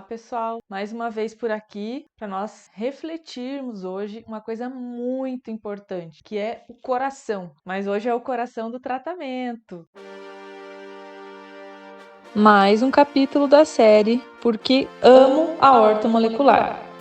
Olá, pessoal! Mais uma vez por aqui para nós refletirmos hoje uma coisa muito importante, que é o coração. Mas hoje é o coração do tratamento. Mais um capítulo da série Porque Amo a Horta Molecular.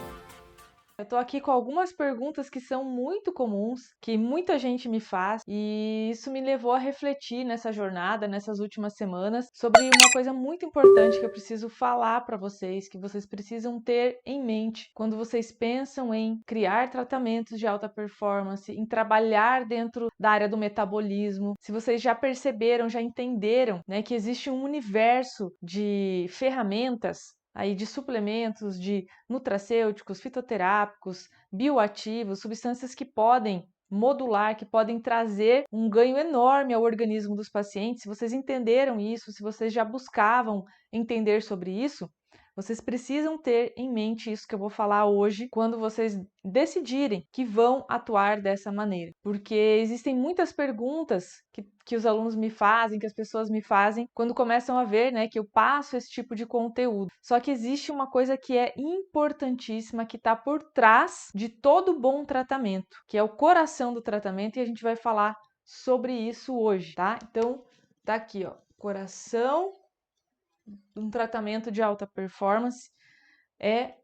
Eu tô aqui com algumas perguntas que são muito comuns, que muita gente me faz, e isso me levou a refletir nessa jornada, nessas últimas semanas, sobre uma coisa muito importante que eu preciso falar para vocês, que vocês precisam ter em mente quando vocês pensam em criar tratamentos de alta performance, em trabalhar dentro da área do metabolismo. Se vocês já perceberam, já entenderam, né, que existe um universo de ferramentas aí de suplementos, de nutracêuticos, fitoterápicos, bioativos, substâncias que podem modular, que podem trazer um ganho enorme ao organismo dos pacientes. Se vocês entenderam isso, se vocês já buscavam entender sobre isso, vocês precisam ter em mente isso que eu vou falar hoje quando vocês decidirem que vão atuar dessa maneira. Porque existem muitas perguntas que os alunos me fazem, que as pessoas me fazem, quando começam a ver, né, que eu passo esse tipo de conteúdo. Só que existe uma coisa que é importantíssima, que está por trás de todo bom tratamento, que é o coração do tratamento, e a gente vai falar sobre isso hoje, tá? Então, tá aqui, ó, coração um tratamento de alta performance é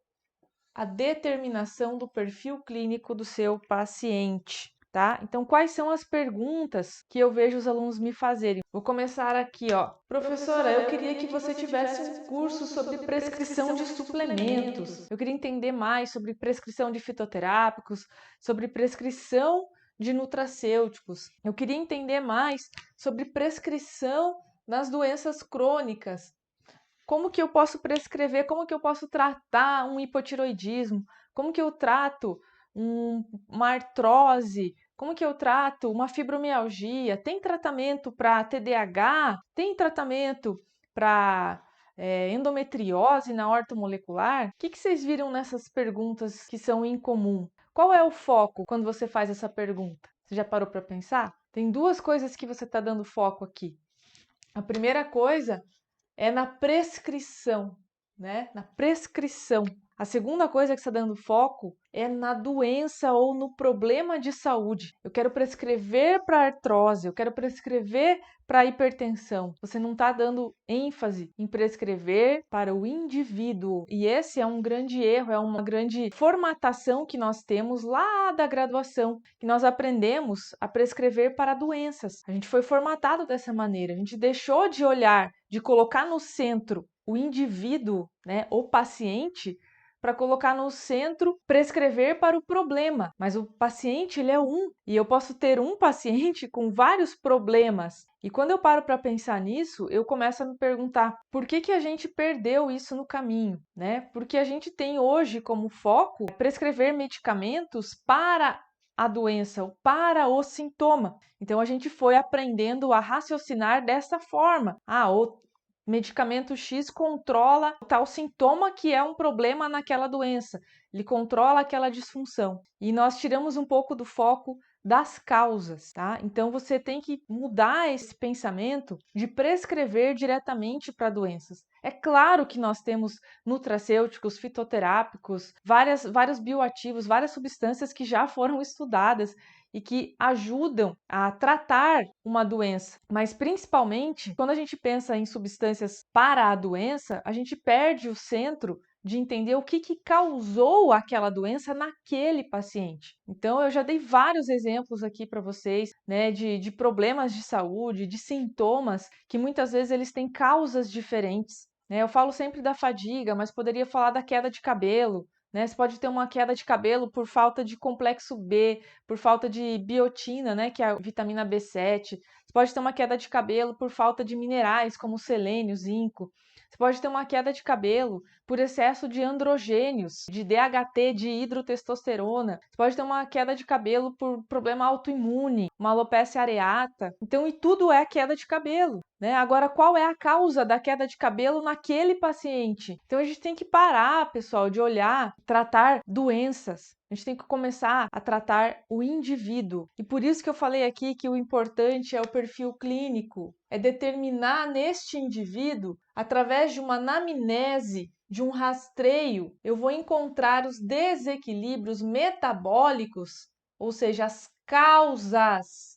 a determinação do perfil clínico do seu paciente, tá? Então, quais são as perguntas que eu vejo os alunos me fazerem? Vou começar aqui, ó. Professora, eu queria que você tivesse um curso sobre prescrição de suplementos. Eu queria entender mais sobre prescrição de fitoterápicos, sobre prescrição de nutracêuticos. Eu queria entender mais sobre prescrição nas doenças crônicas. Como que eu posso prescrever, como que eu posso tratar um hipotiroidismo, como que eu trato uma artrose, como que eu trato uma fibromialgia, tem tratamento para TDAH, tem tratamento para endometriose na ortomolecular? O que vocês viram nessas perguntas que são incomum? Qual é o foco quando você faz essa pergunta? Você já parou para pensar? Tem duas coisas que você está dando foco aqui. A primeira coisa é na prescrição, né? Na prescrição. A segunda coisa que está dando foco é na doença ou no problema de saúde. Eu quero prescrever para artrose, eu quero prescrever para hipertensão. Você não está dando ênfase em prescrever para o indivíduo. E esse é um grande erro, é uma grande formatação que nós temos lá da graduação, que nós aprendemos a prescrever para doenças. A gente foi formatado dessa maneira, a gente deixou de olhar, de colocar no centro o indivíduo, né, o paciente, para colocar no centro, prescrever para o problema. Mas o paciente, ele é um, e eu posso ter um paciente com vários problemas. E quando eu paro para pensar nisso, eu começo a me perguntar por que a gente perdeu isso no caminho, né? Porque a gente tem hoje como foco prescrever medicamentos para a doença, para o sintoma. Então a gente foi aprendendo a raciocinar dessa forma. O medicamento X controla tal sintoma que é um problema naquela doença, ele controla aquela disfunção. E nós tiramos um pouco do foco das causas, tá? Então você tem que mudar esse pensamento de prescrever diretamente para doenças. É claro que nós temos nutracêuticos, fitoterápicos, vários bioativos, várias substâncias que já foram estudadas e que ajudam a tratar uma doença. Mas principalmente, quando a gente pensa em substâncias para a doença, a gente perde o centro de entender o que causou aquela doença naquele paciente. Então, eu já dei vários exemplos aqui para vocês, né, de problemas de saúde, de sintomas que muitas vezes eles têm causas diferentes. Né? Eu falo sempre da fadiga, mas poderia falar da queda de cabelo. Né? Você pode ter uma queda de cabelo por falta de complexo B, por falta de biotina, né, que é a vitamina B7. Você pode ter uma queda de cabelo por falta de minerais como selênio, zinco. Você pode ter uma queda de cabelo por excesso de androgênios, de DHT, de hidrotestosterona. Você pode ter uma queda de cabelo por problema autoimune, uma alopecia areata. Então, e tudo é queda de cabelo. Né? Agora, qual é a causa da queda de cabelo naquele paciente? Então, a gente tem que parar, pessoal, de olhar, tratar doenças. A gente tem que começar a tratar o indivíduo. E por isso que eu falei aqui que o importante é o perfil clínico, é determinar neste indivíduo, através de uma anamnese, de um rastreio, eu vou encontrar os desequilíbrios metabólicos, ou seja, as causas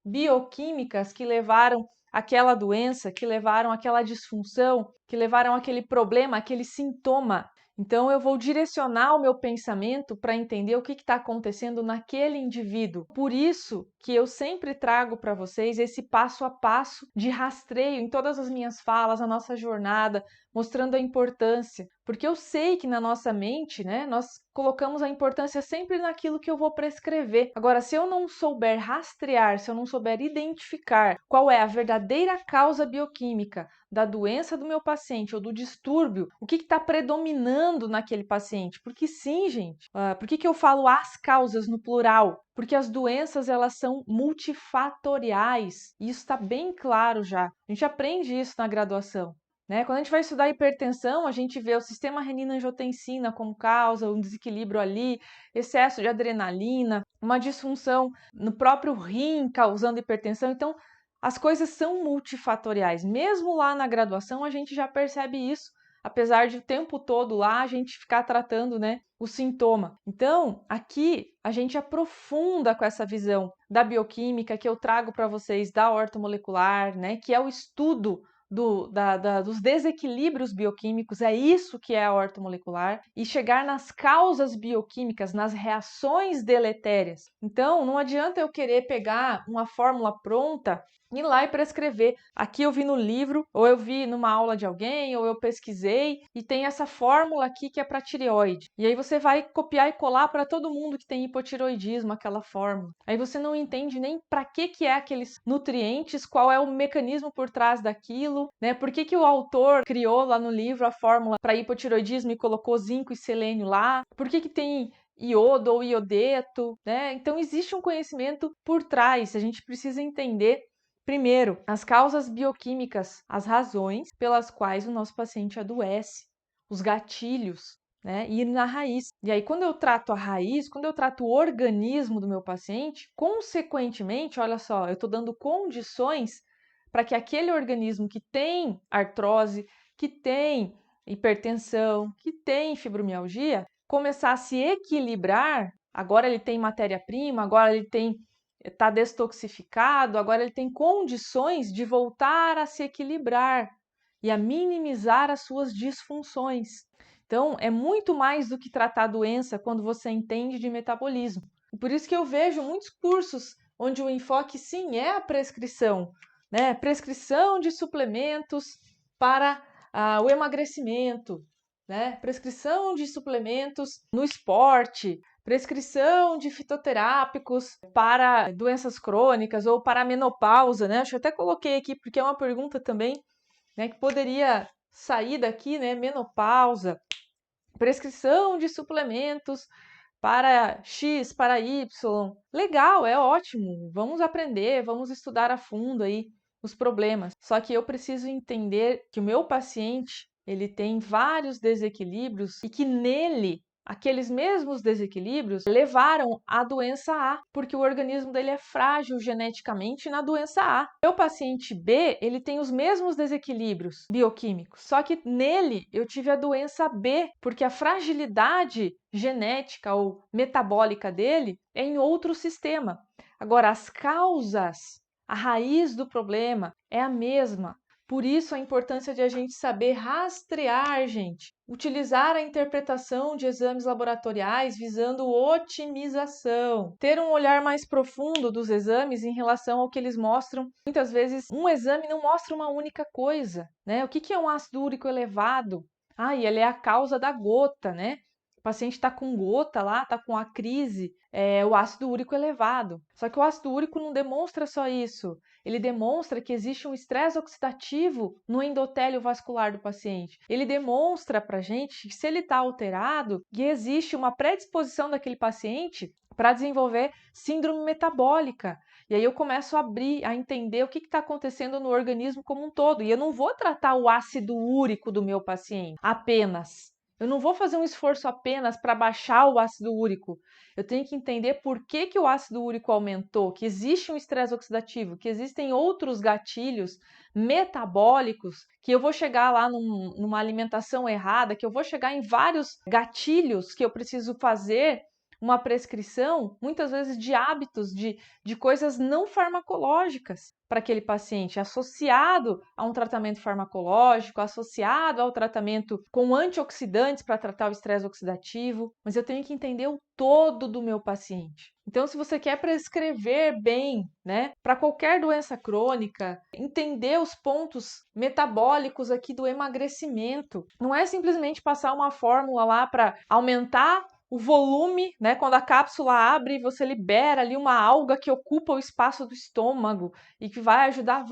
bioquímicas que levaram aquela doença, que levaram aquela disfunção, que levaram aquele problema, aquele sintoma. Então, eu vou direcionar o meu pensamento para entender o que está acontecendo naquele indivíduo. Por isso que eu sempre trago para vocês esse passo a passo de rastreio em todas as minhas falas, a nossa jornada, mostrando a importância. Porque eu sei que na nossa mente, né, nós colocamos a importância sempre naquilo que eu vou prescrever. Agora, se eu não souber rastrear, se eu não souber identificar qual é a verdadeira causa bioquímica da doença do meu paciente ou do distúrbio, o que está predominando naquele paciente? Porque sim, gente, por que eu falo as causas no plural? Porque as doenças, elas são multifatoriais, e isso está bem claro já. A gente aprende isso na graduação. Né? Quando a gente vai estudar hipertensão, a gente vê o sistema renina-angiotensina como causa, um desequilíbrio ali, excesso de adrenalina, uma disfunção no próprio rim causando hipertensão. Então, as coisas são multifatoriais. Mesmo lá na graduação, a gente já percebe isso, apesar de o tempo todo lá a gente ficar tratando, né, o sintoma. Então, aqui a gente aprofunda com essa visão da bioquímica que eu trago para vocês da ortomolecular, né, que é o estudo dos desequilíbrios bioquímicos, é isso que é a ortomolecular, e chegar nas causas bioquímicas, nas reações deletérias. Então, não adianta eu querer pegar uma fórmula pronta, ir lá e prescrever. Aqui eu vi no livro, ou eu vi numa aula de alguém, ou eu pesquisei, e tem essa fórmula aqui que é para tireoide. E aí você vai copiar e colar para todo mundo que tem hipotireoidismo, aquela fórmula. Aí você não entende nem para que é aqueles nutrientes, qual é o mecanismo por trás daquilo, né? Por que o autor criou lá no livro a fórmula para hipotireoidismo e colocou zinco e selênio lá? Por que tem iodo ou iodeto, né? Então existe um conhecimento por trás, a gente precisa entender primeiro as causas bioquímicas, as razões pelas quais o nosso paciente adoece, os gatilhos, né? Ir na raiz. E aí, quando eu trato a raiz, quando eu trato o organismo do meu paciente, consequentemente, olha só, eu estou dando condições para que aquele organismo que tem artrose, que tem hipertensão, que tem fibromialgia, começar a se equilibrar. Agora ele tem matéria-prima, agora ele está destoxificado, agora ele tem condições de voltar a se equilibrar e a minimizar as suas disfunções. Então, é muito mais do que tratar a doença quando você entende de metabolismo. E por isso que eu vejo muitos cursos onde o enfoque, sim, é a prescrição, né? Prescrição de suplementos para o emagrecimento, né? Prescrição de suplementos no esporte, prescrição de fitoterápicos para doenças crônicas ou para a menopausa, né? Acho que eu até coloquei aqui porque é uma pergunta também, né, que poderia sair daqui, né? Menopausa, prescrição de suplementos para X, para Y. Legal, é ótimo. Vamos aprender, vamos estudar a fundo aí os problemas. Só que eu preciso entender que o meu paciente, ele tem vários desequilíbrios e que nele aqueles mesmos desequilíbrios levaram à doença A, porque o organismo dele é frágil geneticamente na doença A. Meu paciente B, ele tem os mesmos desequilíbrios bioquímicos, só que nele eu tive a doença B, porque a fragilidade genética ou metabólica dele é em outro sistema. Agora, as causas, a raiz do problema é a mesma. Por isso a importância de a gente saber rastrear, gente. Utilizar a interpretação de exames laboratoriais visando otimização. Ter um olhar mais profundo dos exames em relação ao que eles mostram. Muitas vezes um exame não mostra uma única coisa, né? O que é um ácido úrico elevado? E ele é a causa da gota, né? O paciente está com gota lá, está com a crise, o ácido úrico elevado. Só que o ácido úrico não demonstra só isso. Ele demonstra que existe um estresse oxidativo no endotélio vascular do paciente. Ele demonstra para a gente que se ele está alterado, que existe uma predisposição daquele paciente para desenvolver síndrome metabólica. E aí eu começo a abrir, a entender o que está acontecendo no organismo como um todo. E eu não vou tratar o ácido úrico do meu paciente apenas. Eu não vou fazer um esforço apenas para baixar o ácido úrico. Eu tenho que entender por que que o ácido úrico aumentou, que existe um estresse oxidativo, que existem outros gatilhos metabólicos, que eu vou chegar lá numa alimentação errada, que eu vou chegar em vários gatilhos que eu preciso fazer uma prescrição, muitas vezes de hábitos, de coisas não farmacológicas para aquele paciente, associado a um tratamento farmacológico, associado ao tratamento com antioxidantes para tratar o estresse oxidativo, mas eu tenho que entender o todo do meu paciente. Então, se você quer prescrever bem, né, para qualquer doença crônica, entender os pontos metabólicos aqui do emagrecimento, não é simplesmente passar uma fórmula lá para aumentar o volume, né, quando a cápsula abre, você libera ali uma alga que ocupa o espaço do estômago e que vai ajudar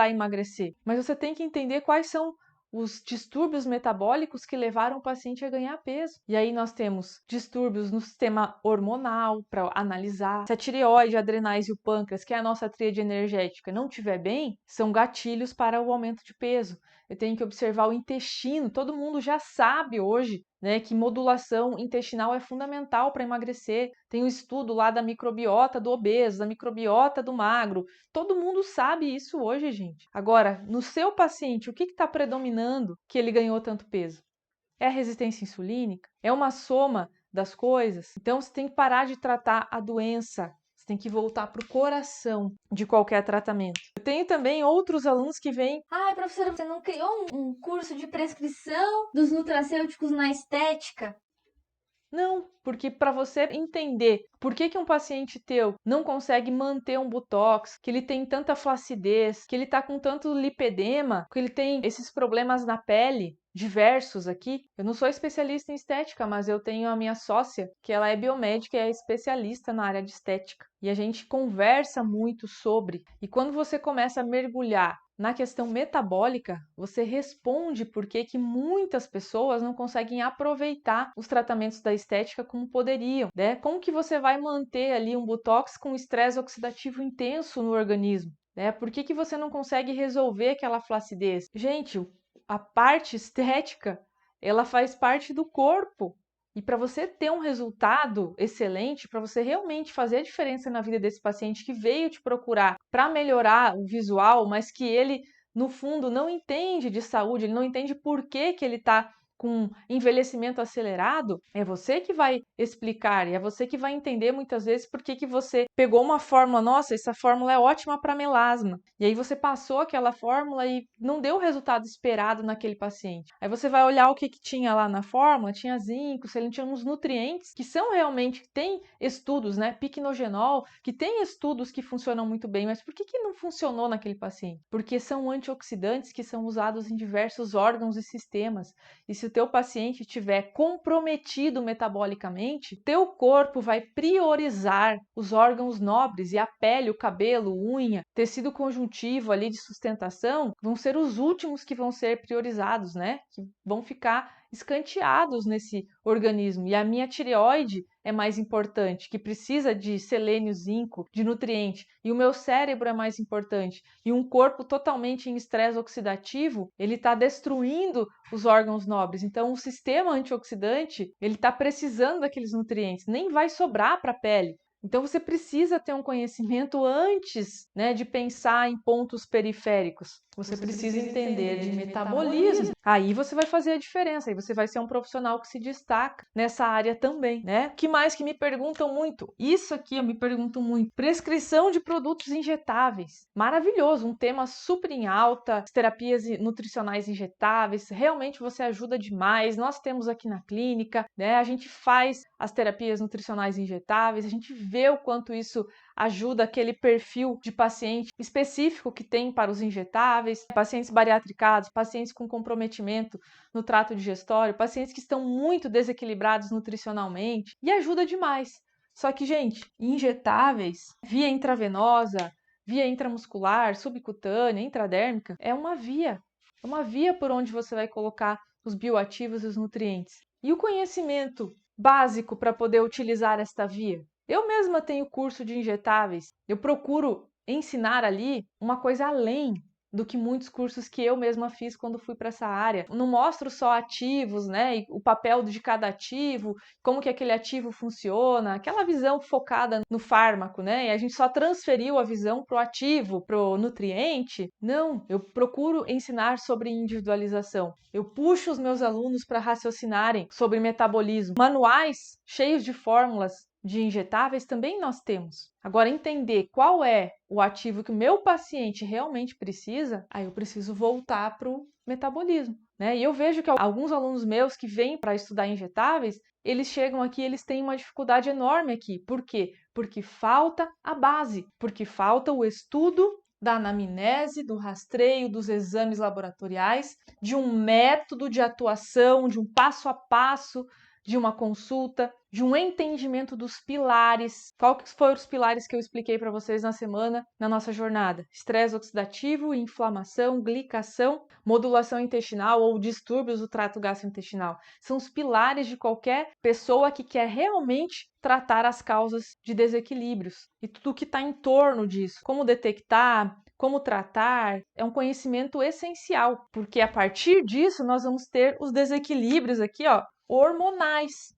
a emagrecer. Mas você tem que entender quais são os distúrbios metabólicos que levaram o paciente a ganhar peso. E aí nós temos distúrbios no sistema hormonal para analisar. Se a tireoide, a adrenais e o pâncreas, que é a nossa tríade energética, não estiver bem, são gatilhos para o aumento de peso. Eu tenho que observar o intestino. Todo mundo já sabe hoje, né, que modulação intestinal é fundamental para emagrecer. Tem um estudo lá da microbiota do obeso, da microbiota do magro. Todo mundo sabe isso hoje, gente. Agora, no seu paciente, o que está predominando que ele ganhou tanto peso? É a resistência insulínica? É uma soma das coisas? Então, você tem que parar de tratar a doença. Você tem que voltar para o coração de qualquer tratamento. Eu tenho também outros alunos que vêm. Ai, professora, você não criou um curso de prescrição dos nutracêuticos na estética? Não, porque para você entender por que um paciente teu não consegue manter um botox, que ele tem tanta flacidez, que ele tá com tanto lipedema, que ele tem esses problemas na pele diversos aqui. Eu não sou especialista em estética, mas eu tenho a minha sócia, que ela é biomédica e é especialista na área de estética. E a gente conversa muito sobre. E quando você começa a mergulhar na questão metabólica, você responde por que muitas pessoas não conseguem aproveitar os tratamentos da estética como poderiam, né? Como que você vai manter ali um botox com estresse oxidativo intenso no organismo, né? Por que você não consegue resolver aquela flacidez? Gente, a parte estética, ela faz parte do corpo. E para você ter um resultado excelente, para você realmente fazer a diferença na vida desse paciente que veio te procurar para melhorar o visual, mas que ele, no fundo, não entende de saúde, ele não entende por que ele está com envelhecimento acelerado, é você que vai explicar e é você que vai entender muitas vezes por que você pegou uma fórmula, nossa, essa fórmula é ótima para melasma, e aí você passou aquela fórmula e não deu o resultado esperado naquele paciente. Aí você vai olhar o que tinha lá na fórmula, tinha zinco, se ele tinha uns nutrientes que são realmente, tem estudos, né, piquenogenol, que tem estudos que funcionam muito bem, mas por que não funcionou naquele paciente? Porque são antioxidantes que são usados em diversos órgãos e sistemas. E se o teu paciente estiver comprometido metabolicamente, teu corpo vai priorizar os órgãos nobres e a pele, o cabelo, unha, tecido conjuntivo ali de sustentação vão ser os últimos que vão ser priorizados, né? Que vão ficar escanteados nesse organismo. E a minha tireoide é mais importante, que precisa de selênio, zinco, de nutriente, e o meu cérebro é mais importante. E um corpo totalmente em estresse oxidativo, ele está destruindo os órgãos nobres. Então, o sistema antioxidante, ele está precisando daqueles nutrientes, nem vai sobrar para a pele. Então, você precisa ter um conhecimento antes, né, de pensar em pontos periféricos. Você precisa entender de metabolismo. Aí você vai fazer a diferença, aí você vai ser um profissional que se destaca nessa área também, né? O que mais que me perguntam muito? Isso aqui eu me pergunto muito. Prescrição de produtos injetáveis. Maravilhoso, um tema super em alta, as terapias nutricionais injetáveis, realmente você ajuda demais. Nós temos aqui na clínica, né? A gente faz as terapias nutricionais injetáveis, a gente vê o quanto isso ajuda aquele perfil de paciente específico que tem para os injetáveis, pacientes bariatricados, pacientes com comprometimento no trato digestório, pacientes que estão muito desequilibrados nutricionalmente, e ajuda demais. Só que, gente, injetáveis, via intravenosa, via intramuscular, subcutânea, intradérmica, é uma via por onde você vai colocar os bioativos e os nutrientes. E o conhecimento básico para poder utilizar esta via? Eu mesma tenho curso de injetáveis. Eu procuro ensinar ali uma coisa além do que muitos cursos que eu mesma fiz quando fui para essa área. Não mostro só ativos, né, e o papel de cada ativo, como que aquele ativo funciona, aquela visão focada no fármaco, né, e a gente só transferiu a visão pro ativo, pro nutriente. Não, eu procuro ensinar sobre individualização. Eu puxo os meus alunos para raciocinarem sobre metabolismo. Manuais cheios de fórmulas de injetáveis também nós temos. Agora, entender qual é o ativo que o meu paciente realmente precisa, aí eu preciso voltar para o metabolismo, né? E eu vejo que alguns alunos meus que vêm para estudar injetáveis, eles chegam aqui, eles têm uma dificuldade enorme aqui. Por quê? Porque falta a base, porque falta o estudo da anamnese, do rastreio, dos exames laboratoriais, de um método de atuação, de um passo a passo, de uma consulta, de um entendimento dos pilares. Quais foram os pilares que eu expliquei para vocês na semana, na nossa jornada? Estresse oxidativo, inflamação, glicação, modulação intestinal ou distúrbios do trato gastrointestinal. São os pilares de qualquer pessoa que quer realmente tratar as causas de desequilíbrios e tudo que está em torno disso. Como detectar, como tratar, é um conhecimento essencial, porque a partir disso nós vamos ter os desequilíbrios aqui, ó, hormonais.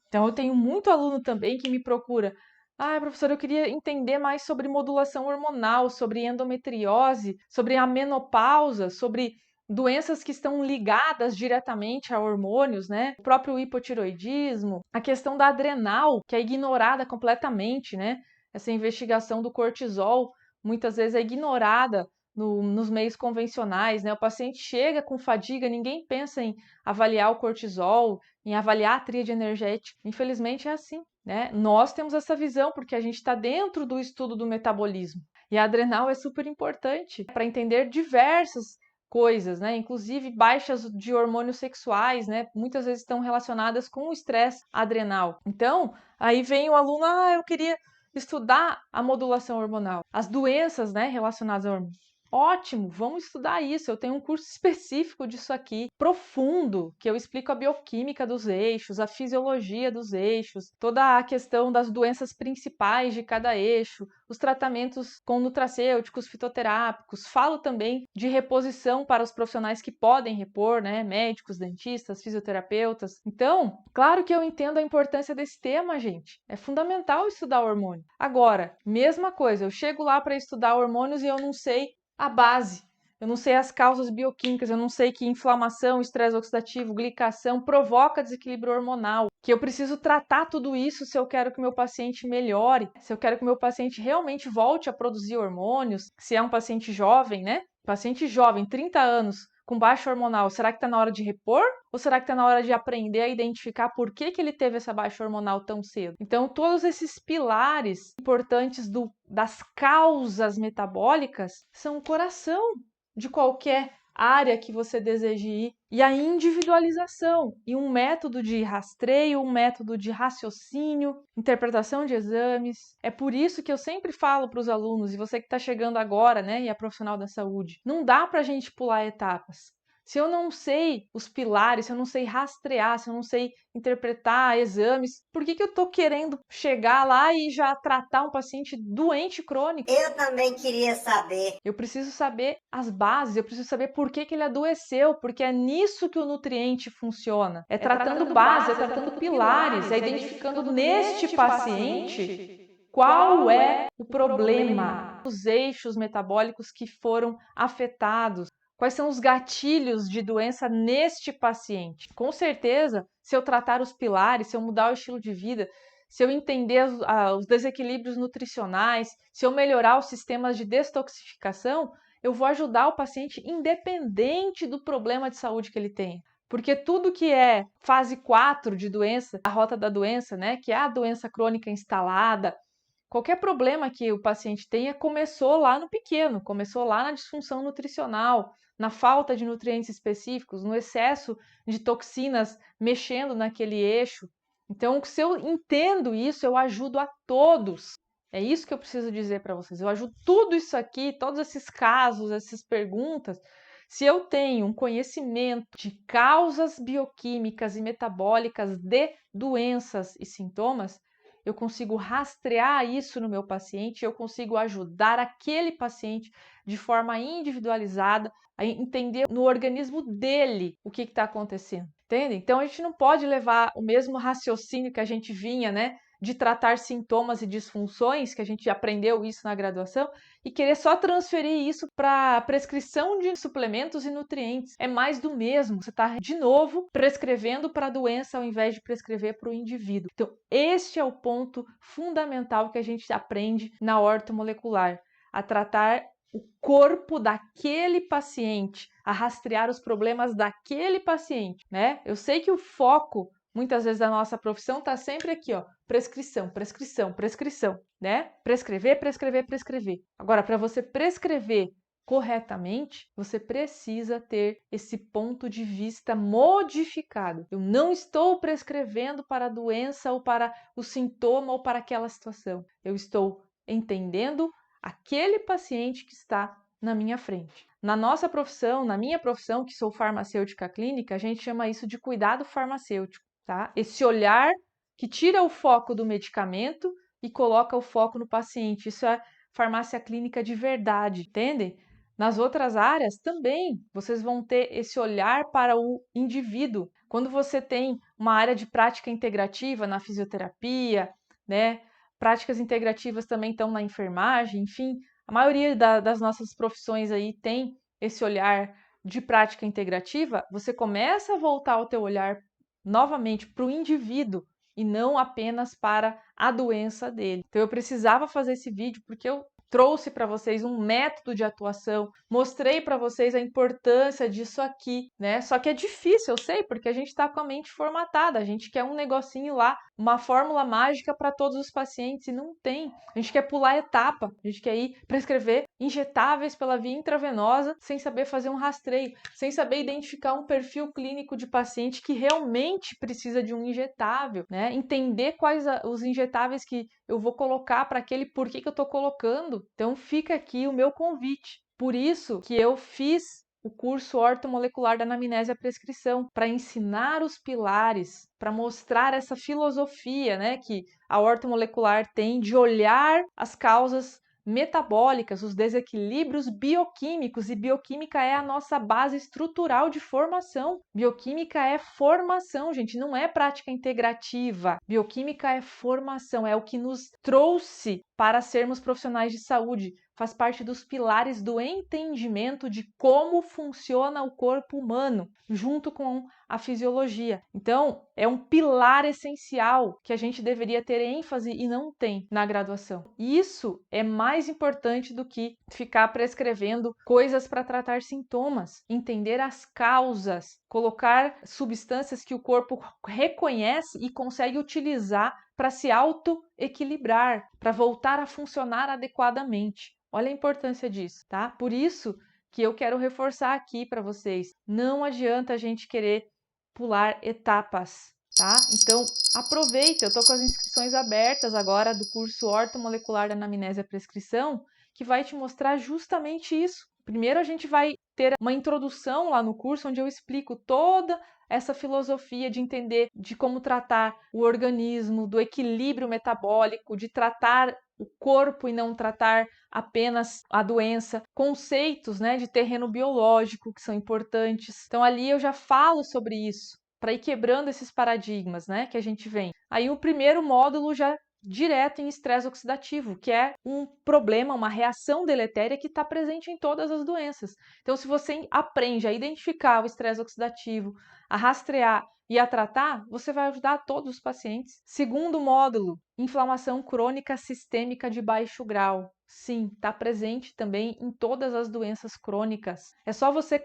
Então, eu tenho muito aluno também que me procura. Ah, professor, eu queria entender mais sobre modulação hormonal, sobre endometriose, sobre a menopausa, sobre doenças que estão ligadas diretamente a hormônios, né? O próprio hipotiroidismo, a questão da adrenal, que é ignorada completamente, né? Essa investigação do cortisol muitas vezes é ignorada nos meios convencionais, né? O paciente chega com fadiga, ninguém pensa em avaliar o cortisol, em avaliar a tríade energética. Infelizmente é assim, né? Nós temos essa visão porque a gente está dentro do estudo do metabolismo. E a adrenal é super importante para entender diversas coisas, né? Inclusive baixas de hormônios sexuais, né? Muitas vezes estão relacionadas com o estresse adrenal. Então, aí vem o aluno, eu queria estudar a modulação hormonal, as doenças, né, relacionadas ao hormônio. Ótimo, vamos estudar isso. Eu tenho um curso específico disso aqui, profundo, que eu explico a bioquímica dos eixos, a fisiologia dos eixos, toda a questão das doenças principais de cada eixo, os tratamentos com nutracêuticos, fitoterápicos. Falo também de reposição para os profissionais que podem repor, né? Médicos, dentistas, fisioterapeutas. Então, claro que eu entendo a importância desse tema, gente. É fundamental estudar hormônio. Agora, mesma coisa, eu chego lá para estudar hormônios e eu não sei a base. Eu não sei as causas bioquímicas, eu não sei que inflamação, estresse oxidativo, glicação provoca desequilíbrio hormonal, que eu preciso tratar tudo isso se eu quero que o meu paciente melhore, se eu quero que o meu paciente realmente volte a produzir hormônios, se é um paciente jovem, né? Paciente jovem, 30 anos, com baixa hormonal, será que está na hora de repor? Ou será que está na hora de aprender a identificar por que ele teve essa baixa hormonal tão cedo? Então, todos esses pilares importantes das causas metabólicas são o coração de qualquer área que você deseje ir. E a individualização e um método de rastreio, um método de raciocínio, interpretação de exames. É por isso que eu sempre falo para os alunos, e você que está chegando agora, né, e é profissional da saúde, não dá para a gente pular etapas. Se eu não sei os pilares, se eu não sei rastrear, se eu não sei interpretar exames, por que eu estou querendo chegar lá e já tratar um paciente doente crônico? Eu também queria saber. Eu preciso saber as bases, eu preciso saber por que ele adoeceu, porque é nisso que o nutriente funciona. É tratando base, é tratando pilares, é identificando neste paciente qual é o problema, os eixos metabólicos que foram afetados. Quais são os gatilhos de doença neste paciente? Com certeza, se eu tratar os pilares, se eu mudar o estilo de vida, se eu entender os desequilíbrios nutricionais, se eu melhorar os sistemas de detoxificação, eu vou ajudar o paciente independente do problema de saúde que ele tem. Porque tudo que é fase 4 de doença, a rota da doença, né, que é a doença crônica instalada, qualquer problema que o paciente tenha começou lá no pequeno, começou lá na disfunção nutricional, na falta de nutrientes específicos, no excesso de toxinas mexendo naquele eixo. Então, se eu entendo isso, eu ajudo a todos. É isso que eu preciso dizer para vocês. Eu ajudo tudo isso aqui, todos esses casos, essas perguntas. Se eu tenho um conhecimento de causas bioquímicas e metabólicas de doenças e sintomas, eu consigo rastrear isso no meu paciente, eu consigo ajudar aquele paciente de forma individualizada a entender no organismo dele o que está acontecendo, entende? Então a gente não pode levar o mesmo raciocínio que a gente vinha, né, de tratar sintomas e disfunções, que a gente aprendeu isso na graduação, e querer só transferir isso para prescrição de suplementos e nutrientes. É mais do mesmo. Você está, de novo, prescrevendo para a doença ao invés de prescrever para o indivíduo. Então, este é o ponto fundamental que a gente aprende na ortomolecular, a tratar o corpo daquele paciente, a rastrear os problemas daquele paciente, né? Eu sei que o foco muitas vezes a nossa profissão está sempre aqui, ó, prescrição, prescrição, prescrição, né? Prescrever, prescrever, prescrever. Agora, para você prescrever corretamente, você precisa ter esse ponto de vista modificado. Eu não estou prescrevendo para a doença ou para o sintoma ou para aquela situação. Eu estou entendendo aquele paciente que está na minha frente. Na nossa profissão, na minha profissão, que sou farmacêutica clínica, a gente chama isso de cuidado farmacêutico. Tá? Esse olhar que tira o foco do medicamento e coloca o foco no paciente. Isso é farmácia clínica de verdade, entende? Nas outras áreas também vocês vão ter esse olhar para o indivíduo. Quando você tem uma área de prática integrativa na fisioterapia, né? Práticas integrativas também estão na enfermagem, enfim, a maioria das nossas profissões aí tem esse olhar de prática integrativa. Você começa a voltar o teu olhar novamente para o indivíduo e não apenas para a doença dele. Então eu precisava fazer esse vídeo porque eu trouxe para vocês um método de atuação, mostrei para vocês a importância disso aqui, né? Só que é difícil, eu sei, porque a gente está com a mente formatada, a gente quer um negocinho lá, uma fórmula mágica para todos os pacientes e não tem. A gente quer pular etapa, a gente quer ir prescrever injetáveis pela via intravenosa sem saber fazer um rastreio, sem saber identificar um perfil clínico de paciente que realmente precisa de um injetável, né? Entender quais os injetáveis que eu vou colocar para aquele porquê que eu estou colocando. Então fica aqui o meu convite. Por isso que eu fiz o curso ortomolecular da anamnese à prescrição, para ensinar os pilares, para mostrar essa filosofia, né, que a ortomolecular tem de olhar as causas metabólicas, os desequilíbrios bioquímicos, e bioquímica é a nossa base estrutural de formação. Bioquímica é formação, gente, não é prática integrativa. Bioquímica é formação, é o que nos trouxe para sermos profissionais de saúde. Faz parte dos pilares do entendimento de como funciona o corpo humano, junto com a fisiologia. Então, é um pilar essencial que a gente deveria ter ênfase e não tem na graduação. Isso é mais importante do que ficar prescrevendo coisas para tratar sintomas, entender as causas, colocar substâncias que o corpo reconhece e consegue utilizar para se auto-equilibrar, para voltar a funcionar adequadamente. Olha a importância disso, tá? Por isso que eu quero reforçar aqui para vocês, não adianta a gente querer pular etapas, tá? Então, aproveita, eu tô com as inscrições abertas agora do curso Ortomolecular da Anamnese à Prescrição, que vai te mostrar justamente isso. Primeiro a gente vai ter uma introdução lá no curso onde eu explico toda essa filosofia de entender de como tratar o organismo, do equilíbrio metabólico, de tratar o corpo e não tratar apenas a doença, conceitos, né, de terreno biológico que são importantes. Então ali eu já falo sobre isso, para ir quebrando esses paradigmas, né, que a gente vem. Aí o primeiro módulo já direto em estresse oxidativo, que é um problema, uma reação deletéria que está presente em todas as doenças. Então, se você aprende a identificar o estresse oxidativo, a rastrear e a tratar, você vai ajudar todos os pacientes. Segundo módulo, inflamação crônica sistêmica de baixo grau. Sim, está presente também em todas as doenças crônicas. É só você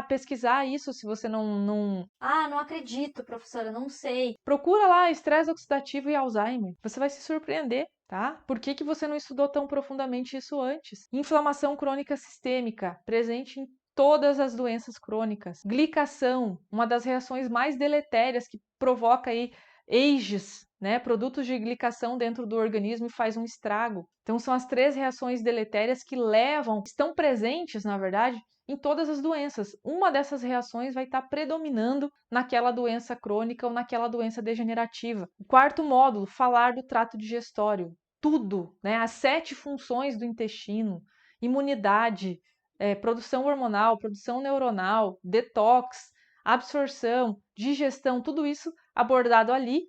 pesquisar isso se você não... Ah, não acredito, professora, não sei. Procura lá estresse oxidativo e Alzheimer. Você vai se surpreender, tá? Por que você não estudou tão profundamente isso antes? Inflamação crônica sistêmica, presente em todas as doenças crônicas. Glicação, uma das reações mais deletérias que provoca aí AGEs, né, produtos de glicação dentro do organismo e faz um estrago. Então são as 3 reações deletérias que estão presentes, na verdade, em todas as doenças. Uma dessas reações vai estar predominando naquela doença crônica ou naquela doença degenerativa. O quarto módulo, falar do trato digestório. Tudo, né? As 7 funções do intestino, imunidade, produção hormonal, produção neuronal, detox, absorção, digestão, tudo isso abordado ali.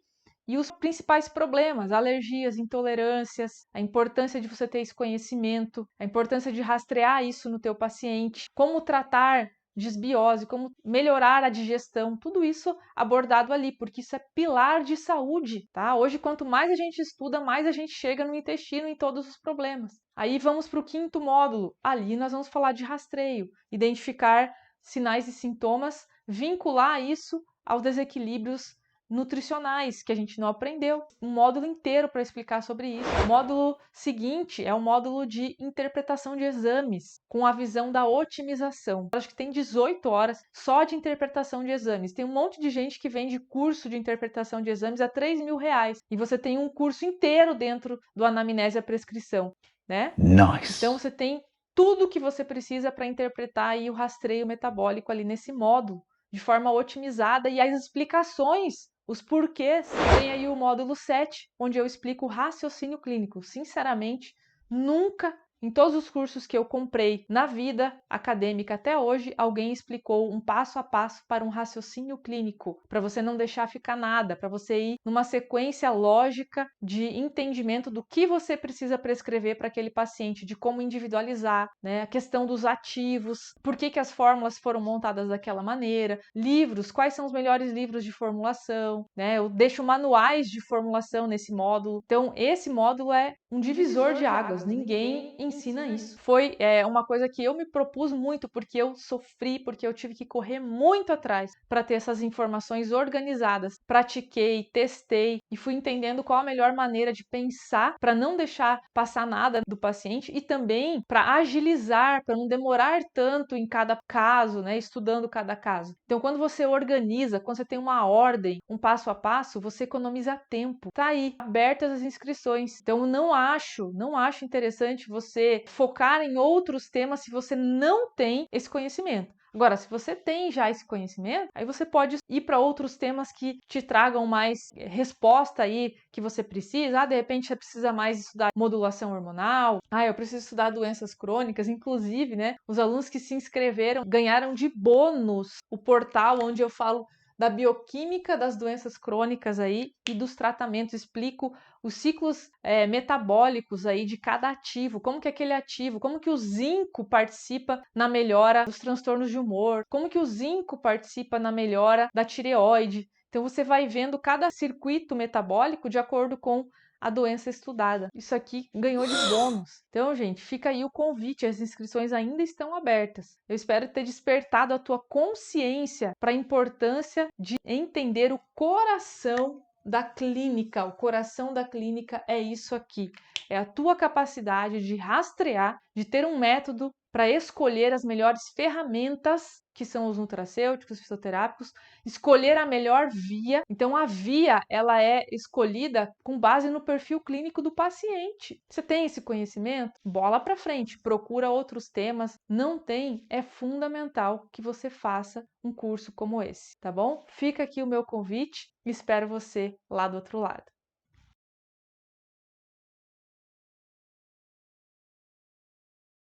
E os principais problemas, alergias, intolerâncias, a importância de você ter esse conhecimento, a importância de rastrear isso no teu paciente, como tratar desbiose, como melhorar a digestão, tudo isso abordado ali, porque isso é pilar de saúde, tá? Hoje, quanto mais a gente estuda, mais a gente chega no intestino em todos os problemas. Aí vamos para o quinto módulo. Ali nós vamos falar de rastreio, identificar sinais e sintomas, vincular isso aos desequilíbrios nutricionais que a gente não aprendeu. Um módulo inteiro para explicar sobre isso. O módulo seguinte é o módulo de interpretação de exames, com a visão da otimização. Acho que tem 18 horas só de interpretação de exames. Tem um monte de gente que vende curso de interpretação de exames a R$3.000 e você tem um curso inteiro dentro do Anamnésia Prescrição, né? Nice. Então você tem tudo que você precisa para interpretar aí o rastreio metabólico ali nesse módulo, de forma otimizada, e as explicações, os porquês. Tem aí o módulo 7, onde eu explico o raciocínio clínico. Sinceramente, nunca, em todos os cursos que eu comprei na vida acadêmica até hoje, alguém explicou um passo a passo para um raciocínio clínico, para você não deixar ficar nada, para você ir numa sequência lógica de entendimento do que você precisa prescrever para aquele paciente, de como individualizar, né? A questão dos ativos, por que as fórmulas foram montadas daquela maneira, livros, quais são os melhores livros de formulação, né? Eu deixo manuais de formulação nesse módulo. Então, esse módulo é um divisor de águas, ninguém ensina isso. Foi uma coisa que eu me propus muito, porque eu sofri, porque eu tive que correr muito atrás para ter essas informações organizadas. Pratiquei, testei e fui entendendo qual a melhor maneira de pensar para não deixar passar nada do paciente e também para agilizar, para não demorar tanto em cada caso, né, estudando cada caso. Então, quando você organiza, quando você tem uma ordem, um passo a passo, você economiza tempo. Tá aí, abertas as inscrições. Então, não acho interessante você focar em outros temas se você não tem esse conhecimento. Agora, se você tem já esse conhecimento, aí você pode ir para outros temas que te tragam mais resposta aí que você precisa. De repente você precisa mais estudar modulação hormonal. Eu preciso estudar doenças crônicas. Inclusive, né, os alunos que se inscreveram ganharam de bônus o portal onde eu falo da bioquímica das doenças crônicas aí e dos tratamentos. Explico os ciclos metabólicos aí de cada ativo, como que aquele ativo, como que o zinco participa na melhora dos transtornos de humor, como que o zinco participa na melhora da tireoide. Então você vai vendo cada circuito metabólico de acordo com a doença estudada. Isso aqui ganhou de bônus. Então, gente, fica aí o convite, as inscrições ainda estão abertas. Eu espero ter despertado a tua consciência para a importância de entender o coração da clínica. O coração da clínica é isso aqui. É a tua capacidade de rastrear, de ter um método para escolher as melhores ferramentas, que são os nutracêuticos, fitoterápicos, escolher a melhor via. Então, a via, ela é escolhida com base no perfil clínico do paciente. Você tem esse conhecimento? Bola para frente, procura outros temas. Não tem? É fundamental que você faça um curso como esse, tá bom? Fica aqui o meu convite e espero você lá do outro lado.